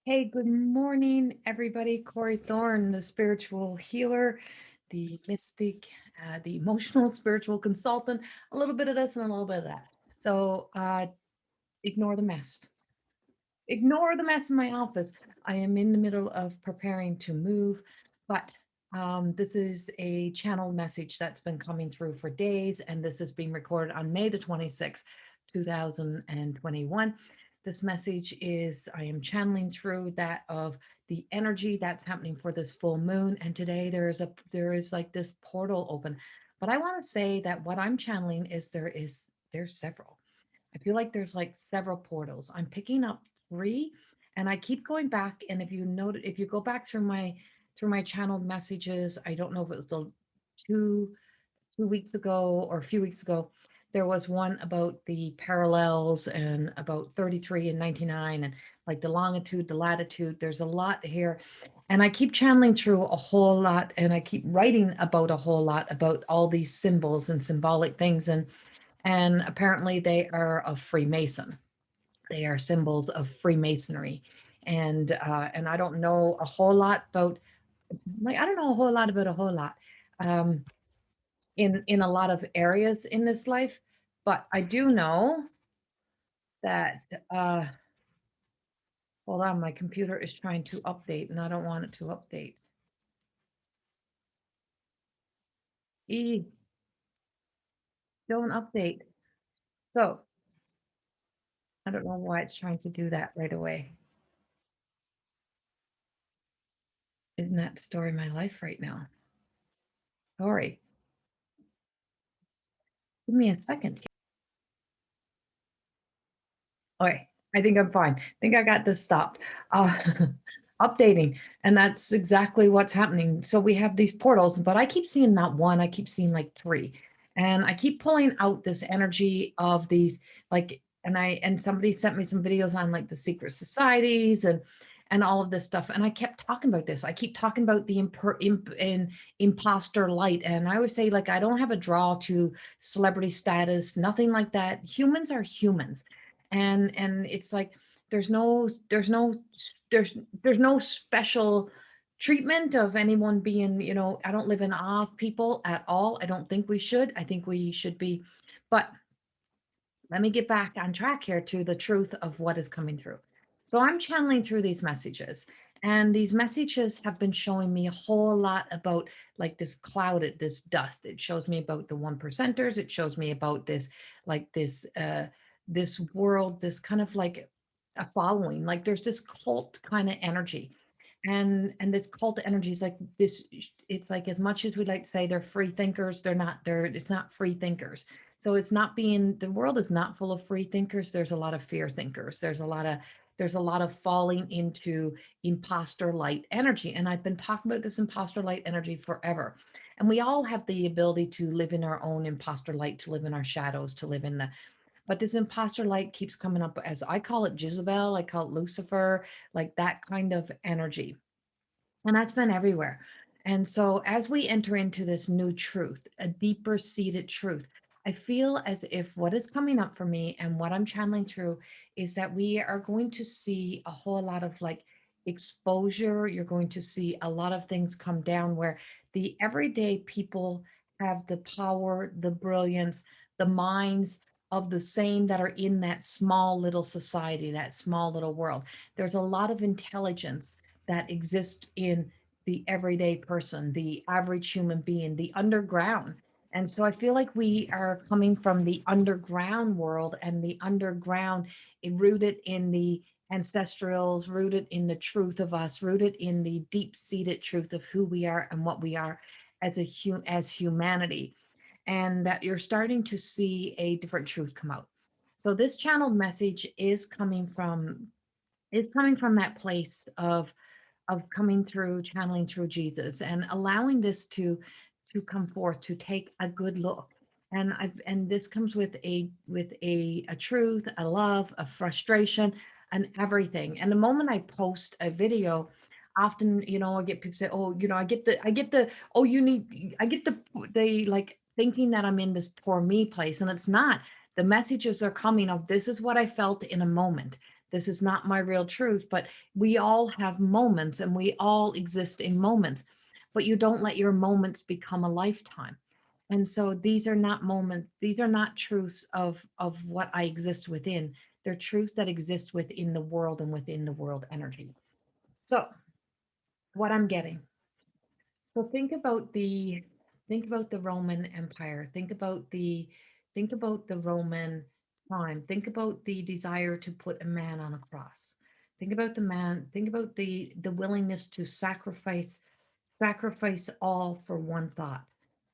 Hey, good morning, everybody. Corrie Thorne, the spiritual healer, the mystic, the emotional spiritual consultant, a little bit of this and a little bit of that. So ignore the mess. Ignore the mess in my office. I am in the middle of preparing to move, but this is a channel message that's been coming through for days, and this is being recorded on May the 26th, 2021. This message is, I am channeling through that of the energy that's happening for this full moon. And today there is like this portal open. But I want to say that what I'm channeling is there's several. I feel like there's like several portals. I'm picking up three, and I keep going back. And if you go back through my channeled messages, I don't know if it was the two 2 weeks ago or a few weeks ago, there was one about the parallels and about 33 and 99 and like the longitude, the latitude. There's a lot here. And I keep channeling through a whole lot, and I keep writing about a whole lot about all these symbols and symbolic things. And apparently they are of Freemason. They are symbols of Freemasonry. And I don't know a whole lot about, like, I don't know a whole lot about a whole lot. Um, in a lot of areas in this life, but I do know that hold on, my computer is trying to update and I don't want it to update. E, don't update. So I don't know why it's trying to do that right away. Isn't that the story of my life right now? Sorry. Give me a second. Okay, I think I'm fine. I think I got this stopped. Uh, updating, and that's exactly what's happening. So we have these portals, but I keep seeing not one, I keep seeing like three. And I keep pulling out this energy of these, like, and somebody sent me some videos on like the secret societies and all of this stuff. And I kept talking about this. I keep talking about the imposter light. And I always say, like, I don't have a draw to celebrity status, nothing like that. Humans are humans, and it's like there's no special treatment of anyone being, I don't live in awe of people at all. I don't think we should. I think we should be, but let me get back on track here to the truth of what is coming through. So I'm channeling through these messages, and these messages have been showing me a whole lot about like this clouded, this dust. It shows me about the one percenters. It shows me about this, like this world, this kind of like a following. Like there's this cult kind of energy, and this cult energy is like this. It's like, as much as we like to say they're free thinkers, they're not. It's not free thinkers. So it's not being, the world is not full of free thinkers. There's a lot of fear thinkers. There's a lot of falling into imposter light energy. And I've been talking about this imposter light energy forever. And we all have the ability to live in our own imposter light, to live in our shadows, to live in the, but this imposter light keeps coming up, as I call it Jezebel, I call it Lucifer, like that kind of energy. And that's been everywhere. And so as we enter into this new truth, a deeper seated truth, I feel as if what is coming up for me and what I'm channeling through is that we are going to see a whole lot of like exposure. You're going to see a lot of things come down where the everyday people have the power, the brilliance, the minds of the same that are in that small little society, that small little world. There's a lot of intelligence that exist in the everyday person, the average human being, the underground. And so I feel like we are coming from the underground world, and the underground, rooted in the ancestrals, rooted in the truth of us, rooted in the deep seated truth of who we are and what we are as as humanity. And that you're starting to see a different truth come out. So this channeled message is coming from that place of coming through, channeling through Jesus, and allowing this to come forth, to take a good look. And this comes with a truth, a love, a frustration, and everything. And the moment I post a video, often, I get people say, oh, I get the oh, you need I get the they like thinking that I'm in this poor me place, and it's not. The messages are coming of, this is what I felt in a moment. This is not my real truth, but we all have moments and we all exist in moments, but you don't let your moments become a lifetime. And so these are not moments, these are not truths of what I exist within. They're truths that exist within the world and within the world energy. So what I'm getting. So think about the Roman Empire. Think about the Roman time. Think about the desire to put a man on a cross. Think about the man, think about the willingness to sacrifice all for one thought.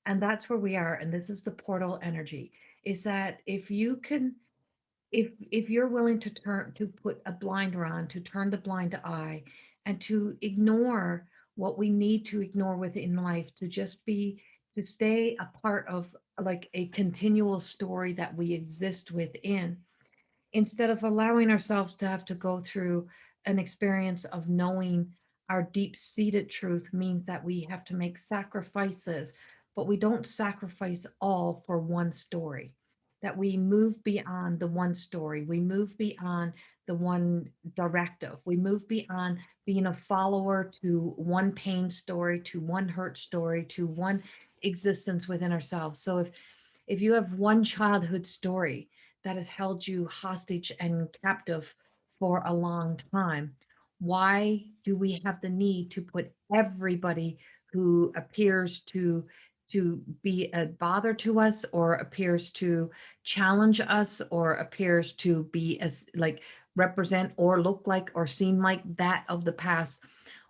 And that's where we are. And this is the portal energy. Is that if you can if you're willing to put a blinder on, to turn the blind eye, and to ignore what we need to ignore within life, to just be to stay a part of like a continual story that we exist within, instead of allowing ourselves to have to go through an experience of knowing our deep seated truth means that we have to make sacrifices, but we don't sacrifice all for one story. That we move beyond the one story, we move beyond the one directive, we move beyond being a follower to one pain story, to one hurt story, to one existence within ourselves. So if you have one childhood story that has held you hostage and captive for a long time, why do we have the need to put everybody who appears to be a bother to us, or appears to challenge us, or appears to be as like represent or look like or seem like that of the past?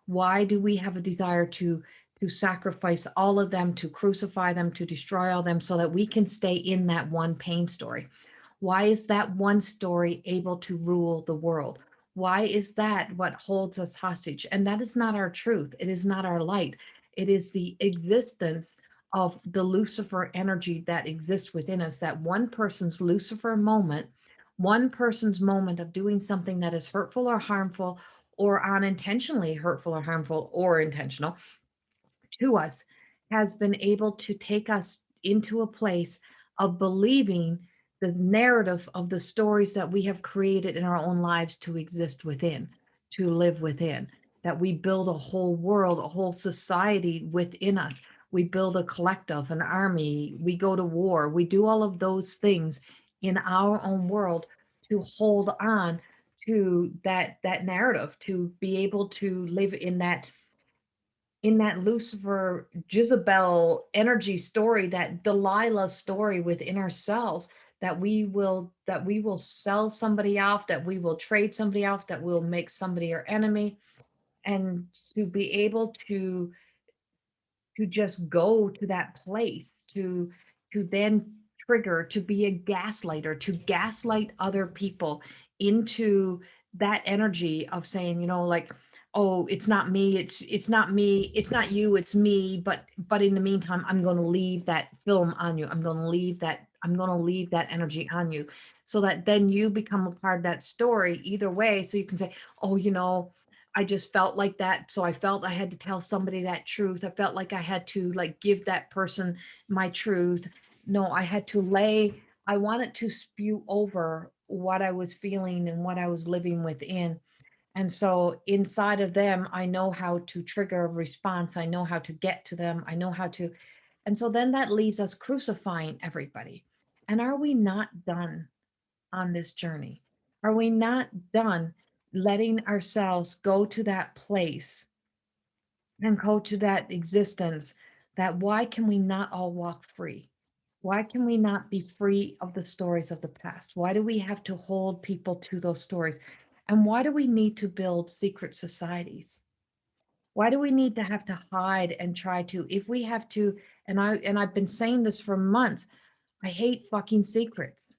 Why do we have a desire to sacrifice all of them, to crucify them, to destroy all them so that we can stay in that one pain story? Why is that one story able to rule the world? Why is that what holds us hostage? And that is not our truth. It is not our light. It is the existence of the Lucifer energy that exists within us, that one person's Lucifer moment, one person's moment of doing something that is hurtful or harmful, or unintentionally hurtful or harmful or intentional to us, has been able to take us into a place of believing the narrative of the stories that we have created in our own lives to exist within, to live within, that we build a whole world, a whole society within us. We build a collective, an army, we go to war, we do all of those things in our own world to hold on to that narrative, to be able to live in that Lucifer Jezebel energy story, that Delilah story within ourselves, that we will sell somebody off, that we will trade somebody off, that we'll make somebody our enemy, and to be able to just go to that place, to then trigger, to be a gaslighter, to gaslight other people into that energy of saying, like, oh, it's not me, it's not me, it's not you, it's me, but in the meantime, I'm going to leave that film on you, I'm going to leave that energy on you, so that then you become a part of that story either way. So you can say, oh, I just felt like that. So I felt I had to tell somebody that truth. I felt like I had to like give that person my truth. No, I wanted to spew over what I was feeling and what I was living within. And so inside of them, I know how to trigger a response. I know how to get to them. I know how to. And so then that leaves us crucifying everybody. And are we not done on this journey? Are we not done letting ourselves go to that place and go to that existence? That why can we not all walk free? Why can we not be free of the stories of the past? Why do we have to hold people to those stories? And why do we need to build secret societies? Why do we need to have to hide and try to, if we have to, and I've been saying this for months, I hate fucking secrets.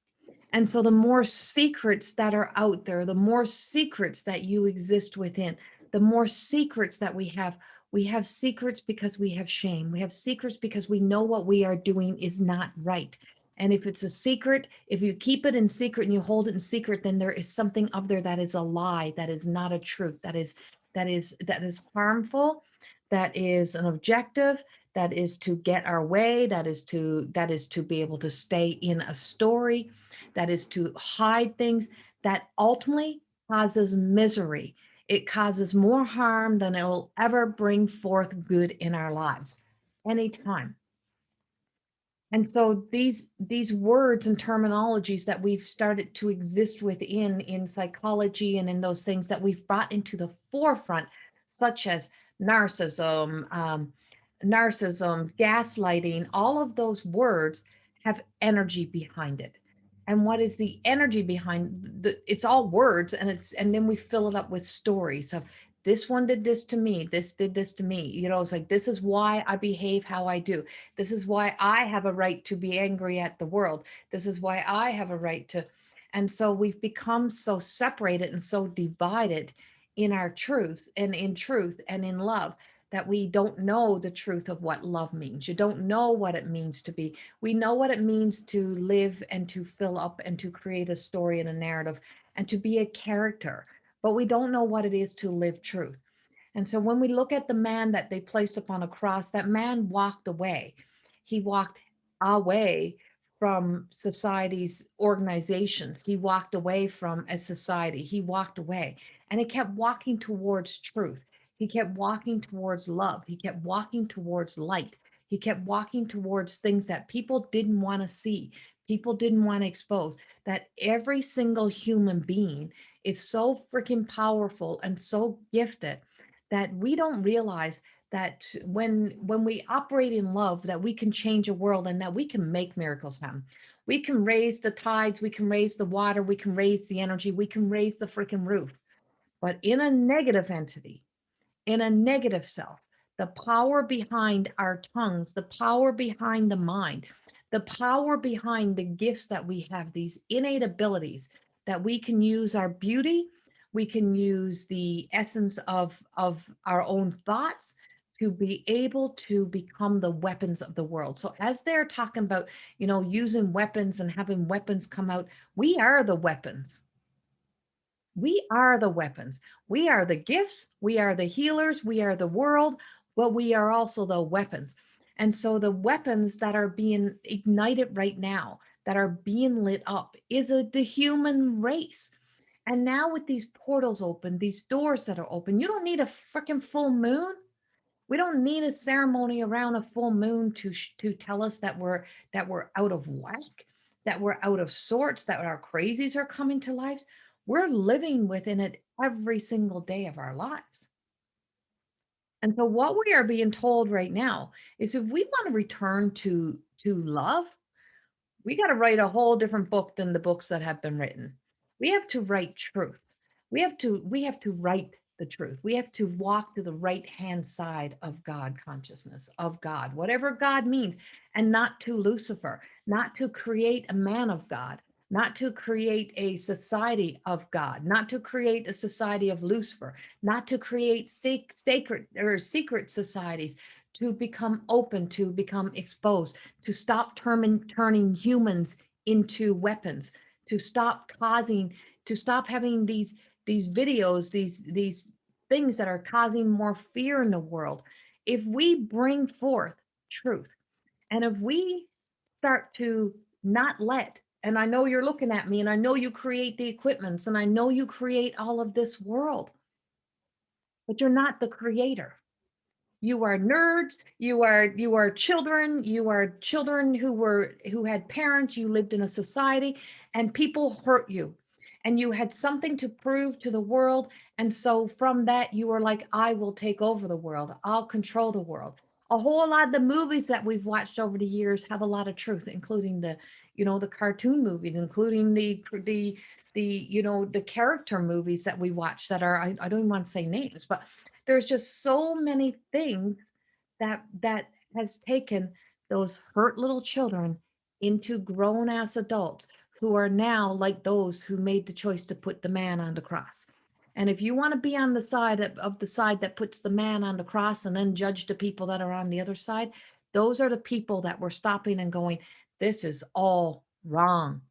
And so the more secrets that are out there, the more secrets that you exist within, the more secrets that we have secrets because we have shame. We have secrets because we know what we are doing is not right. And if it's a secret, if you keep it in secret and you hold it in secret, then there is something up there that is a lie, that is not a truth, that is harmful, that is an objective, that is to get our way, that is to be able to stay in a story, that is to hide things that ultimately causes misery. It causes more harm than it will ever bring forth good in our lives anytime. And so these words and terminologies that we've started to exist within in psychology and in those things that we've brought into the forefront, such as narcissism, gaslighting, all of those words have energy behind it. And what is the energy behind it's all words, and then we fill it up with stories of this one did this to me, this did this to me. It's like, this is why I behave how I do. This is why I have a right to be angry at the world. This is why I have a right to. And so we've become so separated and so divided in our truth and in truth and in love that we don't know the truth of what love means. You don't know what it means to be. We know what it means to live and to fill up and to create a story and a narrative and to be a character, but we don't know what it is to live truth. And so when we look at the man that they placed upon a cross, that man walked away. He walked away from society's organizations. He walked away from a society. He walked away and he kept walking towards truth. He kept walking towards love. He kept walking towards light. He kept walking towards things that people didn't want to see, people didn't want to expose, that every single human being is so freaking powerful and so gifted that we don't realize that when we operate in love, that we can change a world and that we can make miracles happen. We can raise the tides, we can raise the water, we can raise the energy, we can raise the freaking roof. But in a negative entity, in a negative self, the power behind our tongues, the power behind the mind, the power behind the gifts that we have, these innate abilities that we can use our beauty, we can use the essence of our own thoughts to be able to become the weapons of the world. So as they're talking about, using weapons and having weapons come out, we are the weapons. We are the weapons. We are the gifts. We are the healers. We are the world, but we are also the weapons. And so the weapons that are being ignited right now, that are being lit up, is the human race. And now with these portals open, these doors that are open, you don't need a freaking full moon. We don't need a ceremony around a full moon to tell us that we're out of whack, that we're out of sorts, that our crazies are coming to life. We're living within it every single day of our lives. And so what we are being told right now is if we want to return to love, we got to write a whole different book than the books that have been written. We have to write truth. We have to write the truth. We have to walk to the right hand side of God consciousness, of God, whatever God means, and not to Lucifer, not to create a man of God, not to create a society of God, not to create a society of Lucifer, not to create sacred or secret societies, to become open, to become exposed, to stop turning humans into weapons, to stop causing, to stop having these videos, these things that are causing more fear in the world. If we bring forth truth, and if we start to not let, and I know you're looking at me, and I know you create the equipments, and I know you create all of this world, but you're not the creator. You are nerds, you are children who had parents, you lived in a society and people hurt you and you had something to prove to the world, and so from that you were like, I will take over the world, I'll control the world. A whole lot of the movies that we've watched over the years have a lot of truth, including the cartoon movies, including the character movies that we watch that are, I don't even want to say names, but there's just so many things that has taken those hurt little children into grown ass adults who are now like those who made the choice to put the man on the cross. And if you want to be on the side of the side that puts the man on the cross and then judge the people that are on the other side, those are the people that we're stopping and going, this is all wrong.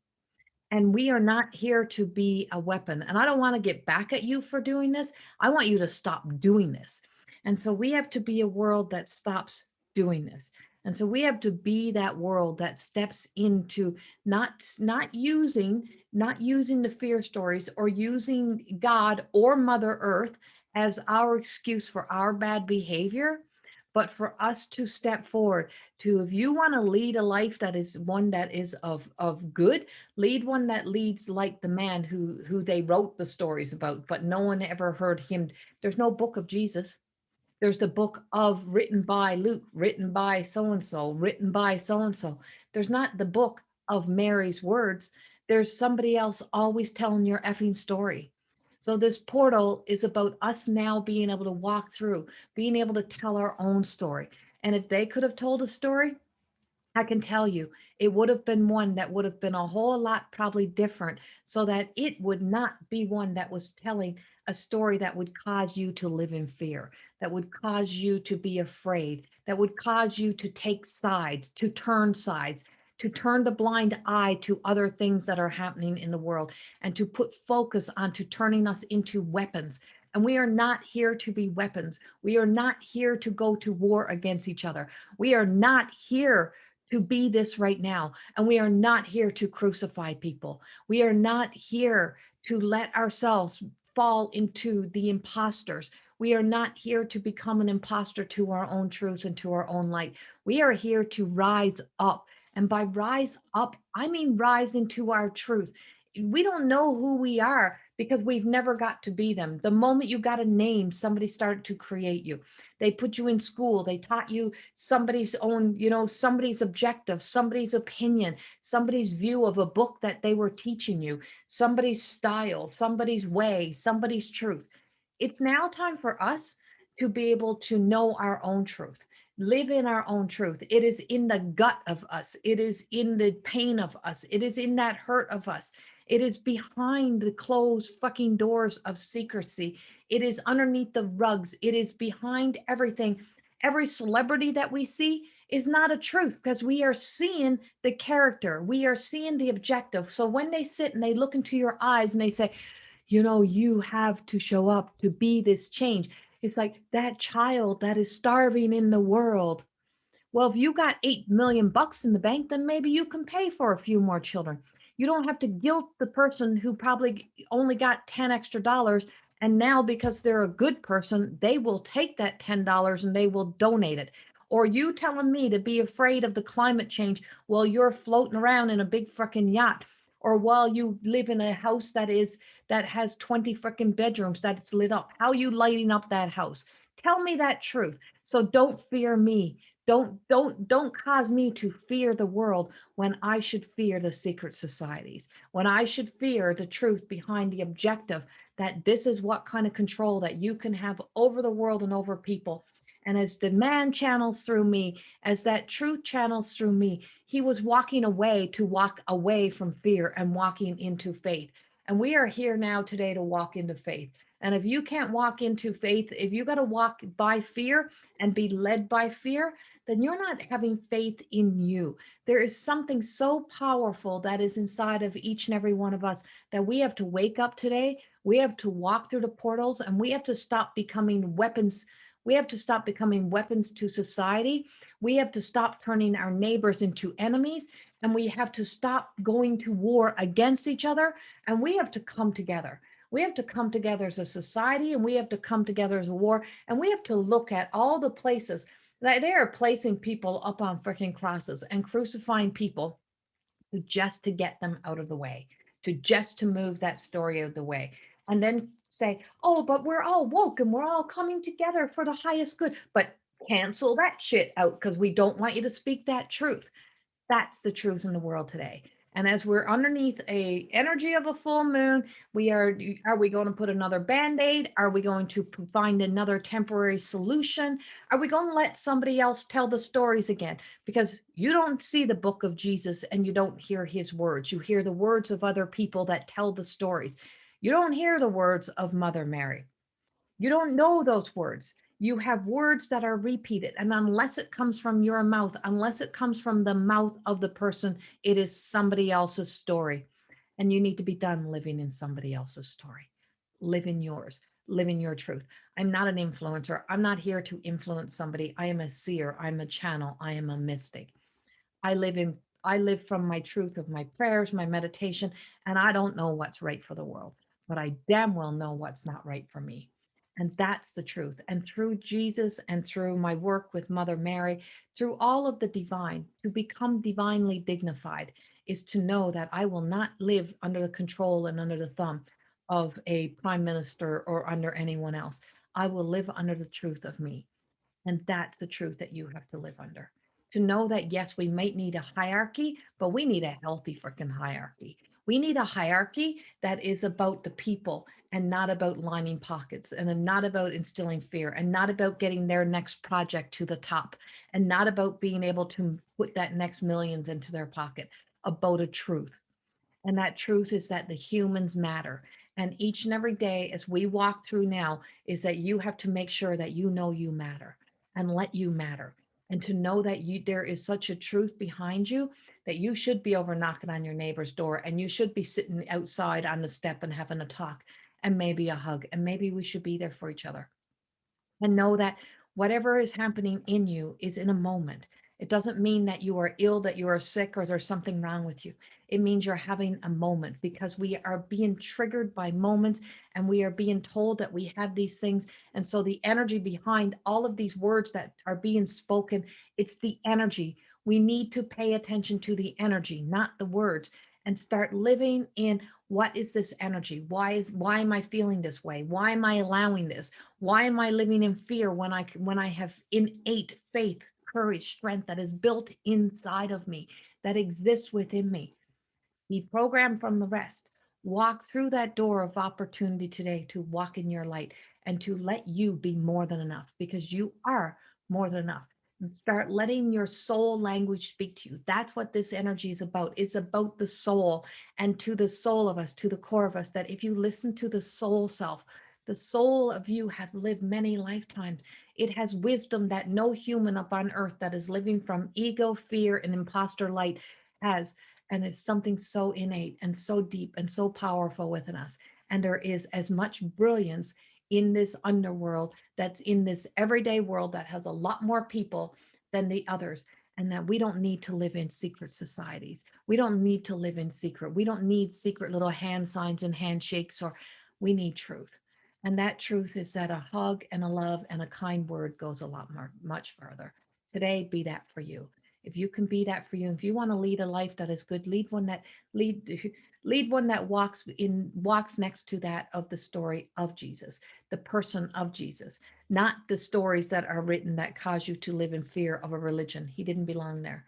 And we are not here to be a weapon. And I don't want to get back at you for doing this. I want you to stop doing this. And so we have to be a world that stops doing this. And so we have to be that world that steps into not using not using the fear stories or using God or Mother Earth as our excuse for our bad behavior, but for us to step forward to, if you want to lead a life that is one that is of good, lead one that leads like the man who they wrote the stories about, but no one ever heard him. There's no book of Jesus. There's the book of written by Luke, written by so and so, written by so and so. There's not the book of Mary's words. There's somebody else always telling your effing story. So this portal is about us now being able to walk through, being able to tell our own story. And if they could have told a story, I can tell you, it would have been one that would have been a whole lot probably different, so that it would not be one that was telling a story that would cause you to live in fear, that would cause you to be afraid, that would cause you to take sides, to turn the blind eye to other things that are happening in the world, and to put focus onto turning us into weapons. And we are not here to be weapons. We are not here to go to war against each other. We are not here to be this right now. And we are not here to crucify people. We are not here to let ourselves fall into the imposters. We are not here to become an imposter to our own truth and to our own light. We are here to rise up. And by rise up, I mean rise into our truth. We don't know who we are because we've never got to be them. The moment you got a name, somebody started to create you. They put you in school, they taught you somebody's own, somebody's objective, somebody's opinion, somebody's view of a book that they were teaching you, somebody's style, somebody's way, somebody's truth. It's now time for us to be able to know our own truth, live in our own truth. It is in the gut of us, it is in the pain of us, it is in that hurt of us. It is behind the closed fucking doors of secrecy. It is underneath the rugs. It is behind everything. Every celebrity that we see is not a truth, because we are seeing the character, we are seeing the objective. So when they sit and they look into your eyes and they say, you have to show up to be this change, it's like that child that is starving in the world. Well, if you got 8 million bucks in the bank, then maybe you can pay for a few more children. You don't have to guilt the person who probably only got 10 extra dollars. And now, because they're a good person, they will take that $10 and they will donate it. Or you telling me to be afraid of the climate change while you're floating around in a big freaking yacht, or while you live in a house that has 20 freaking bedrooms that's lit up. How are you lighting up that house? Tell me that truth. So don't fear me. Don't cause me to fear the world when I should fear the secret societies, when I should fear the truth behind the objective, that this is what kind of control that you can have over the world and over people. And as the man channels through me, as that truth channels through me, he was walking away to walk away from fear and walking into faith. And we are here now today to walk into faith. And if you can't walk into faith, if you got to walk by fear and be led by fear, then you're not having faith in you. There is something so powerful that is inside of each and every one of us, that we have to wake up today. We have to walk through the portals, and we have to stop becoming weapons. We have to stop becoming weapons to society. We have to stop turning our neighbors into enemies. And we have to stop going to war against each other. And we have to come together. We have to come together as a society, and we have to come together as a war. And we have to look at all the places that they are placing people up on freaking crosses and crucifying people just to get them out of the way, to move that story out of the way. And then say, oh, but we're all woke and we're all coming together for the highest good. But cancel that shit out because we don't want you to speak that truth. That's the truth in the world today. And as we're underneath a energy of a full moon, are we going to put another band-aid? Are we going to find another temporary solution? Are we going to let somebody else tell the stories again? Because you don't see the book of Jesus and you don't hear his words. You hear the words of other people that tell the stories. You don't hear the words of Mother Mary. You don't know those words. You have words that are repeated. And unless it comes from your mouth, unless it comes from the mouth of the person, it is somebody else's story. And you need to be done living in somebody else's story. Live in yours. Live in your truth. I'm not an influencer. I'm not here to influence somebody. I am a seer. I'm a channel. I am a mystic. I live in I live from my truth of my prayers, my meditation, and I don't know what's right for the world, but I damn well know what's not right for me. And that's the truth. And through Jesus and through my work with Mother Mary, through all of the divine, to become divinely dignified is to know that I will not live under the control and under the thumb of a prime minister or under anyone else. I will live under the truth of me. And that's the truth that you have to live under. To know that, yes, we might need a hierarchy, but we need a healthy freaking hierarchy. We need a hierarchy that is about the people and not about lining pockets and not about instilling fear and not about getting their next project to the top and not about being able to put that next millions into their pocket, about a truth. And that truth is that the humans matter. And each and every day, as we walk through now, is that you have to make sure that you know you matter and let you matter. And to know that there is such a truth behind you that you should be over knocking on your neighbor's door and you should be sitting outside on the step and having a talk and maybe a hug. And maybe we should be there for each other and know that whatever is happening in you is in a moment. It doesn't mean that you are ill, that you are sick, or there's something wrong with you. It means you're having a moment because we are being triggered by moments and we are being told that we have these things. And so the energy behind all of these words that are being spoken, it's the energy. We need to pay attention to the energy, not the words, and start living in what is this energy? Why am I feeling this way? Why am I allowing this? Why am I living in fear when I have innate faith, courage, strength that is built inside of me, that exists within me? Be programmed from the rest. Walk through that door of opportunity today to walk in your light and to let you be more than enough because you are more than enough. And start letting your soul language speak to you. That's what this energy is about. It's about the soul and to the soul of us, to the core of us, that if you listen to the soul self, the soul of you have lived many lifetimes. It has wisdom that no human up on earth that is living from ego, fear, and imposter light has. And it's something so innate and so deep and so powerful within us. And there is as much brilliance in this underworld that's in this everyday world that has a lot more people than the others. And that we don't need to live in secret societies. We don't need to live in secret. We don't need secret little hand signs and handshakes, or we need truth. And that truth is that a hug and a love and a kind word goes a lot more, much further. Today, be that for you. If you can be that for you, if you want to lead a life that is good, lead lead one that walks next to that of the story of Jesus, the person of Jesus, not the stories that are written that cause you to live in fear of a religion. He didn't belong there.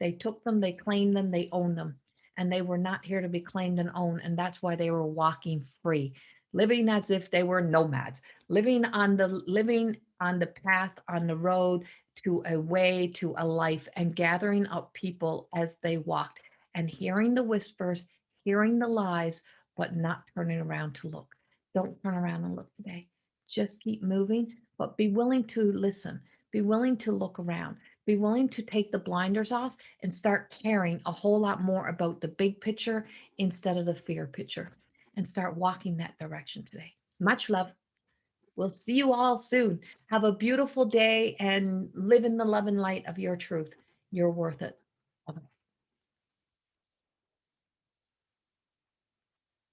They took them, they claimed them, they owned them, and they were not here to be claimed and owned. And that's why they were walking free, living as if they were nomads, living on the path, on the road to a way to a life, and gathering up people as they walked and hearing the whispers, hearing the lies, but not turning around to look. Don't turn around and look today. Just keep moving, but be willing to listen. Be willing to look around. Be willing to take the blinders off and start caring a whole lot more about the big picture instead of the fear picture and start walking that direction today. Much love. We'll see you all soon. Have a beautiful day and live in the love and light of your truth. You're worth it.